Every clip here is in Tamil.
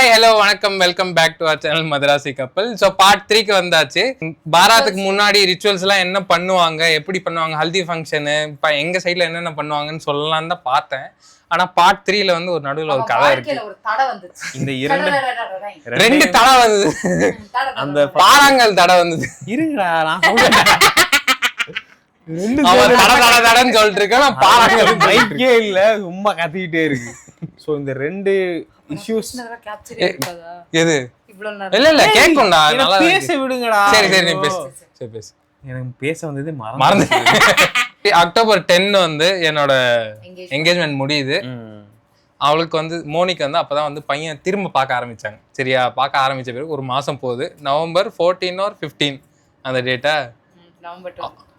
ஹாய் ஹலோ வணக்கம் welcome back to our channel Madrasi Kappal. So part 3க்கு வந்தாச்சு. பாராத்துக்கு முன்னாடி ரிச்சுவல்ஸ் எல்லாம் என்ன பண்ணுவாங்க, எப்படி பண்ணுவாங்க, ஹல்தி ஃபங்க்ஷனு இப்போ எங்க சைட்ல என்னென்ன பண்ணுவாங்கன்னு சொல்லலாம் தான் பார்த்தேன். ஆனா பார்ட் 3ல வந்து ஒரு நடுவில் ஒரு கதை இருக்கு. இந்த ரெண்டு தடை வந்தது, அந்த பாறாங்கல் தடை வந்தது. இருங்கடா நான் தடன்னு சொல்லிட்டு இருக்கேன். பாறாங்கல் மைக்கே இல்ல, சும்மா கத்திக்கிட்டே இருக்கு. சோ இந்த ரெண்டு இஷ்யூஸ் எது இல்ல இல்ல கேக்கும்டா, நல்லா பேச விடுங்கடா. சரி சரி நீ பேசு. சரி பேசு. எனக்கு பேச வந்தது மறந்து. அக்டோபர் 10 வந்து என்னோட என்கேஜ்மெண்ட் முடியுது. அவளுக்கு வந்து மோனிக்கு வந்து அப்பதான் வந்து பையன் திரும்ப பார்க்க ஆரம்பிச்சாங்க. சரியா, பார்க்க ஆரம்பிச்ச பிறகு ஒரு மாசம் போகுது. நவம்பர் 14 or 15 அந்த டேட்டா,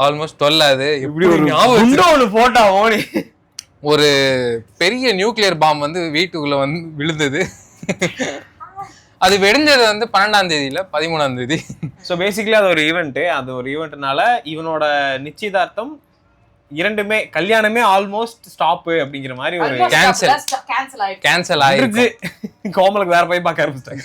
ஆல்மோஸ்ட் 12 ஆகுது. இப்படி ஒரு ஞாபகம் போட்டா மோனி ஒரு பெரிய நியூக்ளியர் பாம் வந்து வீட்டுக்குள்ள வந்து விழுந்தது. அது வெடிஞ்சது வந்து 12ஆம் தேதி இல்ல 13ஆம் தேதி. ஸோ பேசிக்கலி அது ஒரு ஈவெண்ட். அது ஒரு ஈவெண்ட்னால இவனோட நிச்சயதார்த்தம் இரண்டுமே, கல்யாணமே ஆல்மோஸ்ட் ஸ்டாப் அப்படிங்கிற மாதிரி ஒரு கேன்சல் ஆயிருக்கு. கோமலுக்கு வேற போய் பார்க்க ஆரம்பிச்சாங்க.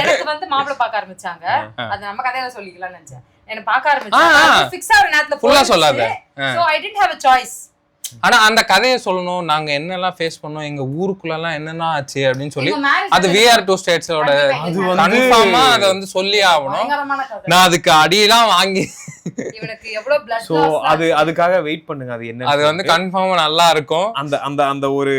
எனக்கு வந்து மாப்பிள்ளை பார்க்க ஆரம்பிச்சாங்க. அது நம்ம கதையில சொல்லிக்கலாம்னு நினைச்சேன். என்ன பார்க்க ஆரம்பிச்சாங்க. ஃபிக்ஸ் ஆற நேரத்துல ஃபுல்லா சொல்லாத. So I didn't have a choice. ஆனா அந்த கதையை சொல்லணும், நாங்க என்னெல்லாம் ஃபேஸ் பண்ணோம், எங்க ஊருக்குள்ள எல்லாம் என்னெல்லாம் ஆச்சு அப்படின்னு சொல்லி அது VR2 ஸ்டேட்ஸோட கன்ஃபார்மா அதை வந்து சொல்லி ஆகணும். நான் அதுக்கு அடியெல்லாம் வாங்கி இவனுக்கு எவ்வளவு blood சோ அதுக்காக வெயிட் பண்ணுங்க. அது என்ன, அது வந்து கன்ஃபார்மா நல்லா இருக்கும். அந்த ஒரு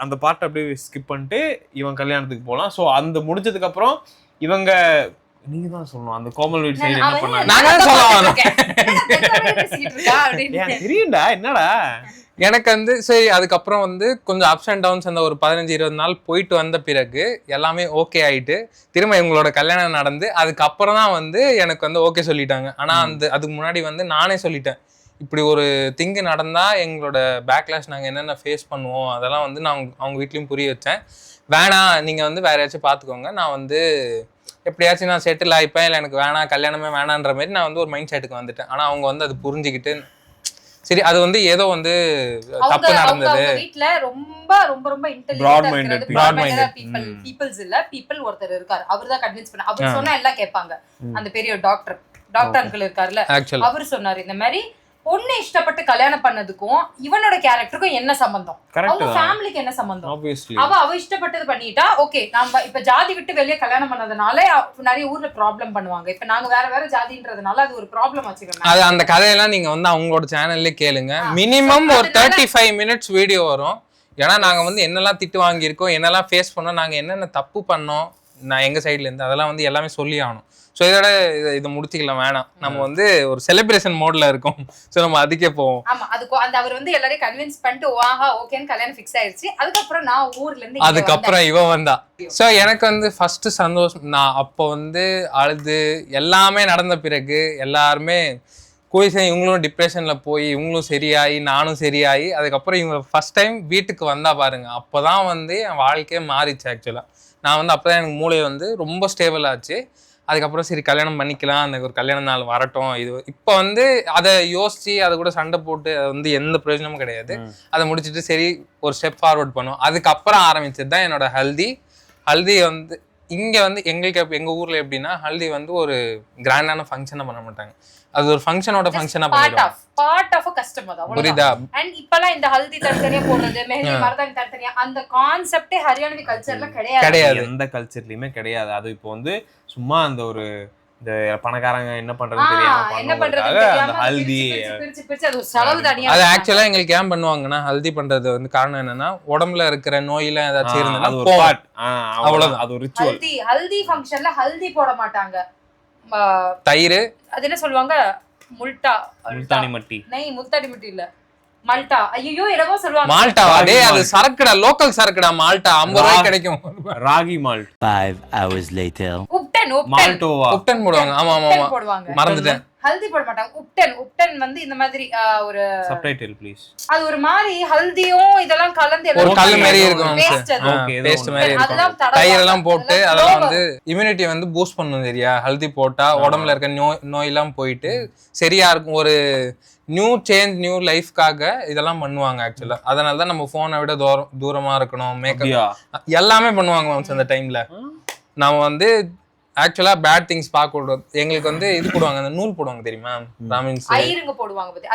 அந்த பார்ட் அப்படியே ஸ்கிப் பண்ணிட்டு இவன் கல்யாணத்துக்கு போலாம். சோ அந்த முடிஞ்சதுக்கு அப்புறம் இவங்க, நீங்க தான் சொல்லணும் அந்த கோமல் வீட் சைடு என்ன பண்ணாங்க. நாங்க தான் சொல்லலாம். தெரியும்டா என்னடா. எனக்கு வந்து சரி, அதுக்கப்புறம் வந்து கொஞ்சம் அப்ஸ் அண்ட் டவுன்ஸ் அந்த ஒரு 15-20 நாள் போயிட்டு வந்த பிறகு எல்லாமே ஓகே ஆயிட்டு திரும்ப இவங்களோட கல்யாணம் நடந்து அதுக்கப்புறம் தான் வந்து எனக்கு வந்து ஓகே சொல்லிட்டாங்க. ஆனா அதுக்கு முன்னாடி வந்து நானே சொல்லிட்டேன், இப்படி ஒரு திங்கு நடந்தா எங்களோட பேக்லாஷ் நாங்க என்னென்ன ஃபேஸ் பண்ணுவோம் அதெல்லாம் வந்து நான் அவங்க வீட்லயும் புரிய வச்சேன். வேணாம், நீங்க வந்து வேற யாச்சும் பாத்துக்கோங்க, நான் வந்து எப்படியாச்சும் நான் செட்டில் ஆயிப்பேன், இல்லை எனக்கு வேணாம் கல்யாணமே வேணான்ற மாதிரி நான் வந்து ஒரு மைண்ட் செட்டுக்கு வந்துட்டேன். ஆனா அவங்க வந்து அது புரிஞ்சுக்கிட்டு சரி, அது வந்து ஏதோ வந்து தப்பு நடந்தது. வீட்ல ரொம்ப ரொம்ப ரொம்ப இன்டெலிஜென்ட் பீப்பிள்ஸ் இல்ல, பீப்பிள் ஒருத்தர் இருக்காரு, அவர்தான் கன்வின்ஸ் பண்ண. அவர் சொன்னா எல்லாம் கேட்பாங்க. அந்த பெரிய டாக்டர் அங்கிள் இருக்காருல்ல, அவர் சொன்னாரு இந்த மாதிரி பொண்ணு இஷ்டப்பட்டு கல்யாணம் பண்ணதுக்கும் இவனோட கேரக்டருக்கும் என்ன சம்பந்தம், அவங்க ஃபேமிலிக்கு என்ன சம்பந்தம். அவ இஷ்டப்பட்டது பண்ணிட்டா ஓகே. நம்ம இப்ப ஜாதி விட்டு வெளியே கல்யாணம் பண்ணதுனால நிறைய ஊர்ல ப்ராப்ளம் பண்ணுவாங்க. இப்ப நாங்க வேற வேற ஜாதின்றதுனால அது ஒரு ப்ராப்ளம் வச்சுக்கோங்க. அது அந்த கதையெல்லாம் நீங்க வந்து அவங்களோட சேனல்ல கேளுங்க. மினிமம் ஒரு 35 மினிட்ஸ் வீடியோ வரும். ஏன்னா நாங்க வந்து என்னெல்லாம் திட்டு வாங்கியிருக்கோம், என்னெல்லாம் ஃபேஸ் பண்ணோம், நாங்க என்னென்ன தப்பு பண்ணோம் நான் எங்க சைட்ல இருந்து, அதெல்லாம் வந்து எல்லாமே சொல்லி ஆகணும். ஸோ இதோட இதை முடிச்சுக்கலாம், வேணாம். நம்ம வந்து ஒரு செலிப்ரேஷன் மோட்ல இருக்கோம். ஸோ நம்ம அதுக்கே போவோம். ஆமா, அதுக்கு அந்த அவர் வந்து எல்லாரையும் கன்வின்ஸ் பண்ணிட்டு வாஹா ஓகேன்னு கல்யாணம் ஃபிக்ஸ் ஆயிடுச்சு. அதுக்கப்புறம் நான் ஊர்ல இருந்து அதுக்கப்புறம் இவன் வந்தா. ஸோ எனக்கு வந்து ஃபர்ஸ்ட் சந்தோஷம், நான் அப்போ வந்து அழுது எல்லாமே நடந்த பிறகு எல்லாருமே கோயிசை இவங்களும் டிப்ரெஷன்ல போய் இவங்களும் சரியாயி நானும் சரியாயி அதுக்கப்புறம் இவங்க ஃபர்ஸ்ட் டைம் வீட்டுக்கு வந்தா பாருங்க, அப்போதான் வந்து என் வாழ்க்கையே மாறிச்சு. ஆக்சுவலா நான் வந்து அப்போதான் எனக்கு மூளை வந்து ரொம்ப ஸ்டேபிள் ஆச்சு. அதுக்கப்புறம் சரி கல்யாணம் பண்ணிக்கலாம், அந்த ஒரு கல்யாண நாள் வரட்டும். இது இப்போ வந்து அதை யோசிச்சு அதை கூட சண்டை போட்டு அது வந்து எந்த பிரயோஜனமும் கிடையாது. அதை முடிச்சுட்டு சரி ஒரு ஸ்டெப் ஃபார்வர்ட் பண்ணுவோம். அதுக்கப்புறம் ஆரம்பிச்சது தான் என்னோட ஹல்தி. ஹல்தி வந்து இங்க வந்து எங்களுக்கு எங்க ஊர்ல எப்படின்னா ஹல்தி வந்து ஒரு கிராண்டான ஃபங்க்ஷனை பண்ண மாட்டாங்க. அது ஒரு ஃபங்க்ஷனோட ஃபங்க்ஷனா பண்ணிடுவாங்க. பார்ட் ஆஃப் கஸ்டம் அது. புரியுதா? அண்ட் இப்பலாம் இந்த ஹல்தி தனித்தனியா போடுறது, மெஹந்தி மருதாணி தனித்தனியா, அந்த கான்செப்டே ஹரியானவி கல்ச்சர்ல கிடையாது. எந்த கல்ச்சர்லயுமே கிடையாது. அது இப்போ வந்து சும்மா அந்த ஒரு இந்த பணக்காரங்க என்ன பண்றதுன்னு தெரியாம ஹல்தி அது ஆக்சுவலா எங்களுக்கு ஏன் பண்ணுவாங்கன்னா, ஹல்தி பண்றது வந்து காரணம் என்னன்னா உடம்புல இருக்கிற நோயில ஏதாச்சும் இருந்தா அவ்வளவுதான். அது ஒரு ரிச்சுவல். ஹல்தி ஃபங்க்ஷன்ல ஹல்தி போட மாட்டாங்க. தயிர், அது என்ன சொல்லுவாங்க, முல்தானி மட்டி. முல்தானி மட்டி இல்ல, மால்டா. ஐயோ என்னவோ சொல்லுவாங்க. மால்டா. டேய் அது சரக்குடா, லோக்கல் சரக்குடா. மால்டா 50 ரூபாய்க்கு கிடைக்கும். Ragi malt. 5 hours later. Ubtan Moldova ubtan போடுவாங்க. ஆமா ஆமா ஆமா, மறந்துட்டேன். ஹல்தி போட மாட்டாங்க. உப்டன் வந்து இந்த மாதிரி ஒரு சப்டைட்டில் ப்ளீஸ். அது ஒரு மாதிரி ஹல்தியும் இதெல்லாம் கலந்து ஒரு கல்லு மாதிரி இருக்கும், ஓகே பேஸ்ட் மாதிரி இருக்கும். தயிரெல்லாம் போட்டு அதெல்லாம் வந்து இம்யூனிட்டி வந்து பூஸ்ட் பண்ணும் சரியா. ஹல்தி போட்டா உடம்புல இருக்க நோயெல்லாம் போயிட்டு சரியா இருக்கும். ஒரு நியூ லைஃப்காக இதெல்லாம் பண்ணுவாங்க ஆக்சுவலா. அதனால தான் நம்ம போனை விட தூரமா இருக்கணும். மேக்கப் எல்லாமே பண்ணுவாங்க மேம்ஸ் அந்த டைம்ல. நாம வந்து ஆக்சுவலா பேட் திங்ஸ் பார்க்க கூடாது. எங்களுக்கு வந்து இது போடுவாங்க, அந்த நூல் போடுவாங்க தெரியுமா பிராமின்ஸ்,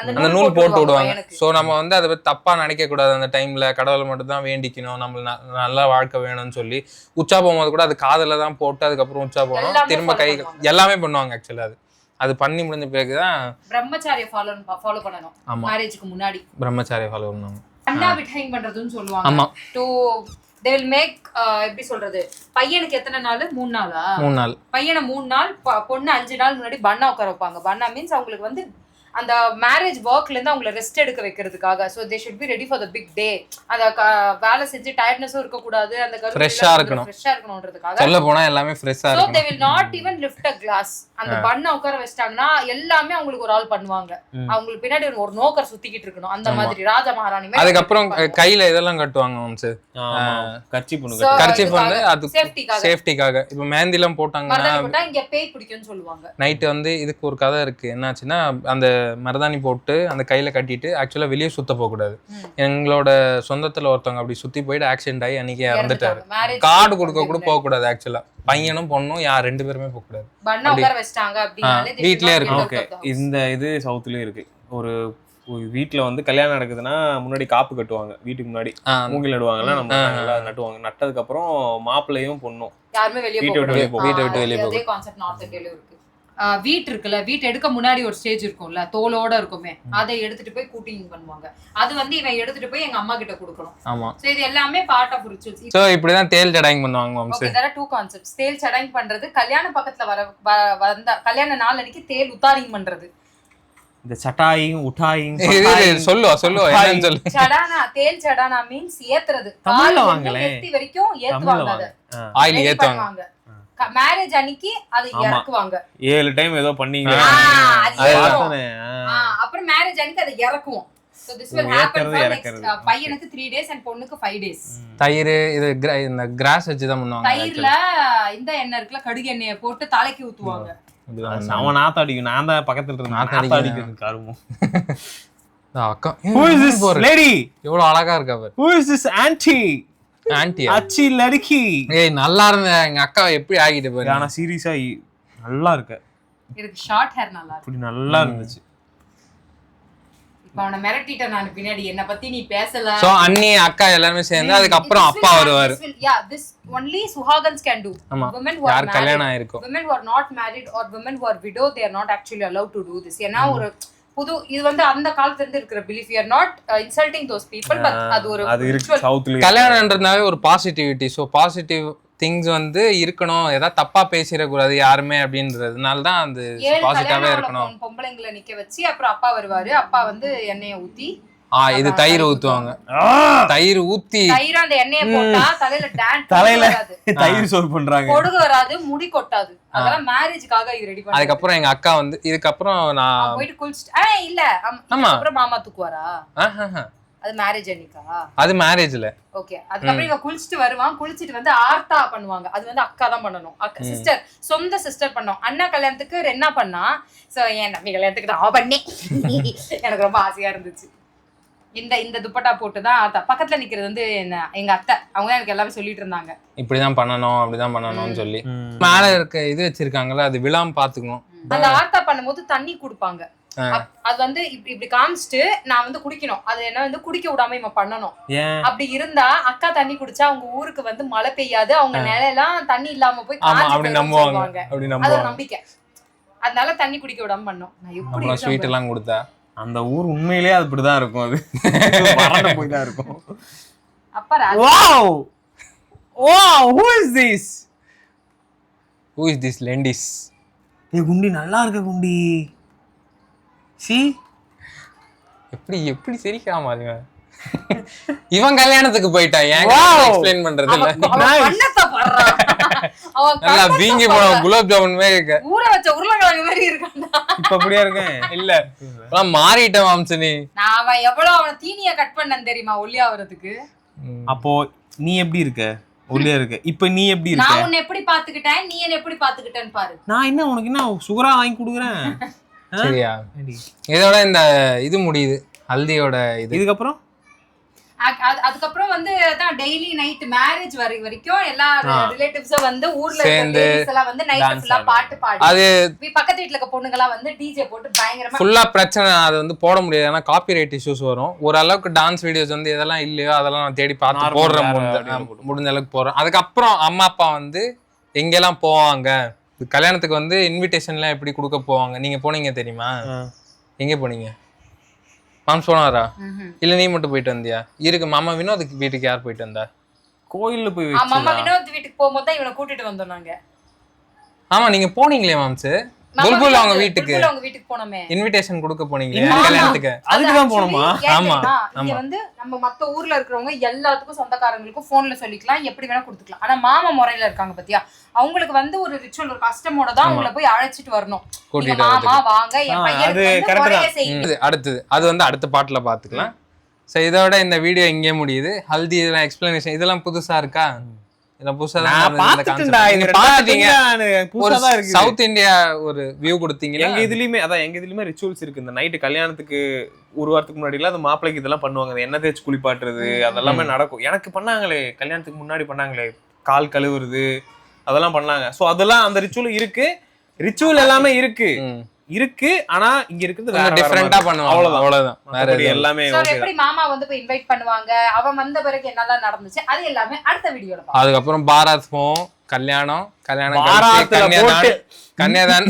அந்த நூல் போட்டு விடுவாங்க. ஸோ நம்ம வந்து அதை பத்தி தப்பா நினைக்க கூடாது. அந்த டைம்ல கடவுளை மட்டும் தான் வேண்டிக்கணும், நம்ம நல்லா வாழ்க்கை வேணும்னு சொல்லி. உச்சா போகும்போது கூட அது காதுல தான் போட்டு அதுக்கப்புறம் உச்சா போகணும். திரும்ப கை எல்லாமே பண்ணுவாங்க ஆக்சுவலா. அது பண்ணி முடிஞ்ச பிறகுதான் பிரம்மச்சாரிய ஃபாலோ பண்ணணும். மேரேஜ்க்கு முன்னாடி பிரம்மச்சாரிய ஃபாலோ பண்ணுவாங்க. அண்ணா விட்டைங் பண்றதுன்னு சொல்லுவாங்க. ஆமா. டு they will make எப்படி சொல்றது, பையனுக்கு எத்தனை நாள்? 3 நாளா? 3 நாள். பையனை 3 நாள், பொண்ணு 5 நாள் முன்னாடி பண்ணா உட்கார வைப்பாங்க. பண்ணா மீன்ஸ் அவங்களுக்கு வந்து அந்த மேரேஜ் ஒர்க்ல இருந்து அவங்கள ரெஸ்ட் எடுக்க வைக்கிறதுக்காக. So they should be ready for the big day. அந்த வேலை செஞ்சு டயர்ட்னஸும் இருக்க கூடாது, அந்த ஃப்ரெஷ்ஷா இருக்கணும்ன்றதுக்காக. சொல்ல போனா எல்லாமே ஃப்ரெஷ்ஷா இருக்கும். So they will not even lift a glass. அந்த பண்ண உட்கார வச்சிட்டாங்கன்னா எல்லாமே அவங்களுக்கு ஒரு ஆள் பண்ணுவாங்க. அவங்களுக்கு பின்னாடி ஒரு நோக்கர் சுத்திக்கிட்டு இருக்கணும். அந்த மாதிரி ராஜா மகாராணி மாதிரி. அதுக்கு அப்புறம் கையில இதெல்லாம் கட்டுவாங்க மேம்ஸ். கர்ச்சீப் வந்து அது சேஃப்டிக்காக. இப்போ மெஹந்தி எல்லாம் போட்டாங்கன்னா இங்க பேய் பிடிக்கும்னு சொல்லுவாங்க. நைட் வந்து இதுக்கு ஒரு கதை இருக்கு. என்னாச்சுன்னா அந்த மருதாணி போட்டு அந்த கையில கட்டிட்டு ஆக்சுவலா வெளியே சுத்த போக கூடாது. எங்களோட சொந்தத்துல ஒருத்தவங்க அப்படி சுத்தி போயிட்டு ஆக்சிடென்ட் ஆகி அன்னைக்கு இறந்துட்டாரு. கார்டு கொடுக்க கூட போக கூடாது ஆக்சுவலா. பையனும் பொண்ணும் 2 பேருமே போக கூடாது. வீட்லயே இருக்கு. இந்த இது சவுத்துலயும் இருக்கு. ஒரு வீட்டுல வந்து கல்யாணம் நடக்குதுன்னா முன்னாடி காப்பு கட்டுவாங்க. வீட்டுக்கு முன்னாடி மூங்கில் நடுவாங்கல்ல, நம்ம நட்டுவாங்க. நட்டதுக்கு அப்புறம் மாப்பிள்ளையும் பொண்ணும் யாருமே வீட்டை விட்டு வெளியே போகும். வீட் இருக்குல்ல, வீட் எடுக்க முன்னாடி ஒரு ஸ்டேஜ் இருக்கும்ல, தோலோட இருக்குமே, அதை எடுத்துட்டு போய் கூட்டிங் பண்ணுவாங்க. அது வந்து இவன் எடுத்துட்டு போய் எங்க அம்மா கிட்ட கொடுக்கணும். ஆமா. சோ இது எல்லாமே பார்ட் ஆஃப் ரிச்சுவல்ஸ். சோ இப்படி தான் தேல் சடாயிங் பண்ணுவாங்க moms. Okay, there are 2 concepts. தேல் சடாயிங் பண்றது கல்யாண பக்கத்துல வந்த கல்யாண நாள் அன்னைக்கு தேல் உத்தாரிங் பண்றது. இந்த சட்டாயிங் உட்டாயிங் சொல்லுவா என்னன்னு சொல்லு. சடானா, தேல் சடானா மீன்ஸ் ஏத்துறது. தமிழ்ல வாங்களே, நெத்தி வரைக்கும் ஏத்துவாங்க. அத ஆயில் ஏத்துவாங்க. மேரேஜ் அன்னைக்கு அதை இறக்குவாங்க. 7 டைம் ஏதோ பண்ணீங்க. அப்புறம் மேரேஜ் அன்னைக்கு அதை இறக்குவோம். So this will happen for next பையனுக்கு 3 days and பொண்ணுக்கு 5 days. தயிர் இது இந்த கிராஸ் வச்சு தான் பண்ணுவாங்க. தயிர்ல இந்த எண்ணெய் இருக்குல, கடுகு எண்ணெயை போட்டு தலைக்கு ஊத்துவாங்க. அவன் நாத்த அடிக்கும். நான் தான் பக்கத்துல இருந்து நாத்த அடிக்கும் கருமம். அக்கா, who is this lady? எவ்வளவு அழகா இருக்கா பாரு. who is this auntie? அச்சி லடுக்கி. ஏய் நல்லா இருந்த எங்க அக்கா எப்படி ஆகிட்டு பாரு. ஆனா சீரியஸா நல்லா இருக்க. எனக்கு ஷார்ட் ஹேர் நல்லா இருக்கு. அப்படி நல்லா இருந்துச்சு. இப்போ அவனை மிரட்டிட்ட நான் பின்னாடி என்ன பத்தி நீ பேசல. சோ அண்ணி அக்கா எல்லாரும் சேர்ந்து அதுக்கு அப்புறம் அப்பா வருவாரு. Yeah, this only Suhagans can do. Women who are married, கல்யாணம் ஆயிருக்கும். women who are not married or women who are widow, they are not actually allowed to do this. ஏன்னா ஒரு புது இது வந்து அந்த காலத்துல இருந்து இருக்கிற belief. we are not insulting those people, but அது ஒரு கல்யாணம்ன்றதுனாவே ஒரு பாசிட்டிவிட்டி. சோ பாசிட்டிவ் திங்ஸ் வந்து இருக்கணும். ஏதாவது தப்பா பேசிடக்கூடாது யாருமே அப்படின்றதுனால தான் அந்த பாசிட்டிவாவே இருக்கணும். பொம்பளைங்களை நிக்க வச்சு அப்புறம் அப்பா வருவாரு. அப்பா வந்து எண்ணெயை ஊத்தி இது தயிர் ஊத்துவாங்க. தயிர் ஊத்தி தயிர் அந்த எண்ணெயை போட்டா தலையில டான்ஸ் தயிர் சோறு பண்றாங்க. கொடுகு வராது, முடி கொட்டாது. அதெல்லாம் மேரேஜ்க்காக இது ரெடி பண்ணி. அதுக்கு அப்புறம் எங்க அக்கா வந்து இதுக்கப்புறம் நான் போயிட்டு குளிச்சிட்டு இல்ல அப்புறம் மாமா தூக்குவாரா? அது மேரேஜ் அன்னைக்கா? அது மேரேஜ்ல. ஓகே. அதுக்கப்புறம் இவன் குளிச்சுட்டு வருவான். குளிச்சுட்டு வந்து ஆர்த்தா பண்ணுவாங்க. அது வந்து அக்கா தான் பண்ணணும். அக்கா சிஸ்டர், சொந்த சிஸ்டர் பண்ணோம். அண்ணா கல்யாணத்துக்கு என்ன பண்ணா, சோ என் தம்பி கல்யாணத்துக்கு நான் பண்ணேன். எனக்கு ரொம்ப ஆசையா இருந்துச்சு. இந்த துப்பட்டா போட்டுதான் ஆர்த்தா. பக்கத்துல நிக்கிறது வந்து எங்க அத்தை. அவங்க தான் எனக்கு எல்லாமே சொல்லிட்டு இருந்தாங்க, இப்படிதான் பண்ணணும் அப்படிதான் பண்ணணும்னு சொல்லி. மேல இருக்க இது வச்சிருக்காங்கல்ல, அது விழாம பாத்துக்கணும். அந்த ஆர்த்தா பண்ணும்போது தண்ணி குடுப்பாங்க. அது வந்து இப்படி காமிச்சிட்டு நான் வந்து குடிக்கணும். அது என்ன வந்து குடிக்க விடாம இவன் பண்ணணும். அப்படி இருந்தா அக்கா தண்ணி குடிச்சா அவங்க ஊருக்கு வந்து மழை பெய்யாது, அவங்க நிலையெல்லாம் தண்ணி இல்லாம போய் நம்புவாங்க. அது நம்பிக்கை. அதனால தண்ணி குடிக்க விடாம பண்ணோம். நான் எப்படி ஸ்வீட் எல்லாம் கொடுத்தா அந்த ஊர் உண்மையிலேயே அப்படிதான் இருக்கும். அது வறண்ட போய் தான் இருக்கும். அப்பா wow wow who is this lendis? குண்டி நல்லா இருக்க குண்டி. சி எப்படி சிரிக்காம இருங்க. இவன் கல்யாணத்துக்கு போயிட்டான். ஏன் எக்ஸ்பிளைன் பண்றது இல்ல. நல்லா வீங்கி போன குலாப் ஜாமுன் மாதிரி இருக்க. ஊற வச்ச உருளைக்கிழங்கு மாதிரி இருக்கான்டா. இப்ப அப்படியா இருக்கேன்? இல்ல மாறிட்டேன் மாம்சனி. நான் அவன் எவ்வளவு அவன தீனிய கட் பண்ணேன் தெரியுமா ஒல்லியா வரதுக்கு. அப்போ நீ எப்படி இருக்க? ஒல்லியா இருக்க. இப்ப நீ எப்படி இருக்க? நான் உன்னை எப்படி பாத்துக்கிட்டேன், நீ என்ன எப்படி பாத்துக்கிட்டேன்னு பாரு. நான் என்ன உனக்கு என்ன சுகரா வாங்கி கொடுக்குறேன்? சரியா? இதோட இந்த இது முடியுது ஹல்தியோட இது. இதுக்கப்புறம் அதுக்கப்புறம் வந்து தான் டெய்லி நைட் மேரேஜ் வரைக்கும் எல்லா ரிலேட்டிவ்ஸும் வந்து ஊர்ல இருக்க லேடிஸ் எல்லாம் வந்து நைட் ஃபுல்லா பாட்டு பாடி, அது பக்கத்து வீட்ல இருக்க பொண்ணுங்க எல்லாம் வந்து டிஜே போட்டு பயங்கரமா ஃபுல்லா பிரச்சனை. அது வந்து போட முடியாது, ஏன்னா காப்பிரைட் இஷ்யூஸ் வரும். ஓரளவுக்கு டான்ஸ் வீடியோஸ் வந்து எதெல்லாம் இல்லையோ அதெல்லாம் நான் தேடி பார்த்து போடுறேன், முடிஞ்ச அளவுக்கு போடுறேன். அதுக்கப்புறம் அம்மா அப்பா வந்து எங்கெல்லாம் போவாங்க, கல்யாணத்துக்கு வந்து இன்விடேஷன்லாம் எப்படி கொடுக்க போவாங்க. நீங்க போனீங்க தெரியுமா? எங்க போனீங்க? மாம்ஸ் போனாரா? இல்ல நீ மட்டும் போயிட்டு வந்தியா? இருக்கு மாமா வினோத் வீட்டுக்கு யார் போயிட்டு வந்தா? கோயில்ல போய் மாமா வினோத் வீட்டுக்கு போகும்போது தான் இவனை கூட்டிட்டு வந்தோம் நாங்க. ஆமா நீங்க போனீங்களே மாம்ஸ், புல்புல் அவங்க வீட்டுக்கு போனோமே, இன்விடேஷன் கொடுக்க போனீங்க கல்யாணத்துக்கு. அதுக்கு தான் போணுமா? ஆமா இங்க வந்து நம்ம மத்த ஊர்ல இருக்கிறவங்க எல்லாத்துக்கும் சொந்தக்காரங்களுக்கும் போன்ல சொல்லிக்கலாம், எப்படி வேணா கொடுத்துக்கலாம். ஆனா மாமா முறையில இருக்காங்க பாத்தியா, அவங்களுக்கு வந்து ஒரு ரிச்சுவல், ஒரு கஸ்டமோட தான் அவங்கள போய் அழைச்சிட்டு வரணும். மாமா வாங்க என் பையனுக்கு முறையே செய்யுங்க. அடுத்தது அது வந்து அடுத்த பாட்டுல பாத்துக்கலாம். சோ இதோட இந்த வீடியோ இங்கே முடியுது. ஹல்தி இதெல்லாம் எக்ஸ்பிளனேஷன் இதெல்லாம் புதுசா இருக்கா? இதெல்லாம் புதுசா தான். சவுத் இந்தியா ஒரு வியூ கொடுத்தீங்க. எங்க இதுலயுமே ரிச்சுவல்ஸ் இருக்கு. இந்த நைட்டு கல்யாணத்துக்கு ஒரு வாரத்துக்கு முன்னாடி எல்லாம் அந்த மாப்பிள்ளைக்கு இதெல்லாம் பண்ணுவாங்க, எண்ணெய் தேய்ச்சி குளிப்பாட்டுறது அதெல்லாமே நடக்கும். எனக்கு பண்ணாங்களே, கல்யாணத்துக்கு முன்னாடி பண்ணாங்களே, கால் கழுவுறது அதெல்லாம் பண்ணாங்க. சோ அதெல்லாம் அந்த ரிச்சுவல் இருக்கு, ரிச்சுவல் எல்லாமே இருக்கு. ஆனா இங்க இருக்குது வேற டிஃபரெண்டா பண்ணுவாங்க, அவ்வளவுதான். வேற எல்லாமே எப்படி மாமா வந்து போய் இன்வைட் பண்ணுவாங்க, அவன் வந்த பிறகு என்னெல்லாம் நடந்துச்சு, அது எல்லாமே அடுத்த வீடியோல பாப்போம். அதுக்கப்புறம் பாராத் போவோம், கல்யாணம் கன்னியாதான்.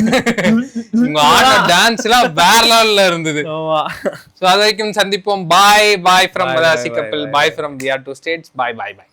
உங்க ஆன டான்ஸ் எல்லாம் வேற லெவல்ல இருந்தது. சோ அது வரைக்கும் சந்திப்போம். பாய் பாய் ஃப்ரம் மதாசி கப்பல், bye from we are 2 states. Bye bye bye.